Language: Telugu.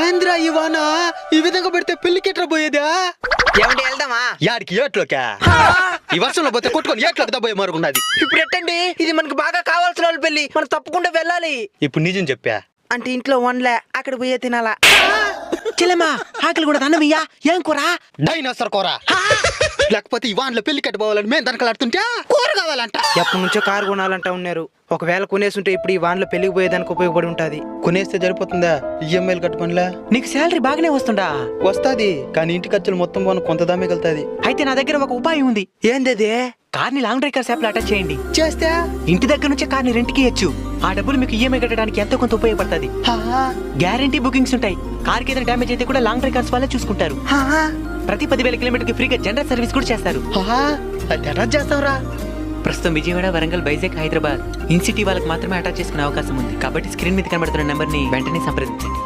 ఏంద్రా ఇవానా ఈ విధంగా పెడితే పెళ్లికి ఎట్లా పోయేదా? ఏమంటే వెళ్దామా? యాడికి ఏట్లోకా? ఈ వర్షంలో పోతే కొట్టుకొని ఏట్లోకి దబ్బోయే మరుగున్నది. ఇప్పుడు ఎట్టండి, ఇది మనకు బాగా కావాల్సిన వాళ్ళ పెళ్లి, మనం తప్పకుండా వెళ్ళాలి. ఇప్పుడు నిజం చెప్పా అంటే ఇంట్లో వన్లే, అక్కడ పోయే తినాలా. చెల్లెమ్మా ఆకలి కూడా అన్నమయ్యా, ఏం కూర? డైనోసర్ కూర. లేకపోతే ఈ వాన్లో పెళ్లి కట్టుకోవాలని మేము దనకలాడుతుంటే కూర కావాలంట. ఎప్పటి నుంచో కారు కొనాలంటా ఉన్నారు. ఒకవేళ కొనేసుంటే ఇప్పుడు ఈ వాన్లో పెళ్లికి పోయేదానికి ఉపయోగపడి ఉంటది. కొనేస్తే సరిపోతుందా? ఈఎంఐలు కట్టుకోనిలా? నీకు శాలరీ బాగానే వస్తుందా? వస్తాది, కానీ ఇంటి ఖర్చులు మొత్తం పోను కొంత దామే వెళ్తాది. అయితే నా దగ్గర ఒక ఉపాయం ఉంది. ఏందది? కార్ని లాంగ్ డ్రైవ్ కార్స్ యాప్ లో అటాచ్ చేయండి. చేస్తే ఇంటి దగ్గర నుంచే కార్ని రెంట్కి ఇయ్యొచ్చు. ఆ డబ్బులు మీకు ఈఎంఐ కట్టడానికి ఎంతో కొంత ఉపయోగపడుతుంది. గ్యారంటీ బుకింగ్స్ ఉంటాయి. కార్కి ఏదైనా డ్యామేజ్ అయితే కూడా లాంగ్ డ్రైవ్ కార్స్ వాళ్ళే చూసుకుంటారు. ప్రతి 10,000 కిలోమీటర్కి ఫ్రీగా జనరల్ సర్వీస్ కూడా చేస్తారు. అటాచ్ చేస్తావురా? ప్రస్తుతం విజయవాడ, వరంగల్, వైజాగ్, హైదరాబాద్ ఇన్ సిటీ వాళ్ళకి మాత్రమే అటాచ్ చేసుకునే అవకాశం ఉంది. కాబట్టి స్క్రీన్ మీద కనబడుతున్న నెంబర్ ని వెంటనే సంప్రదించండి.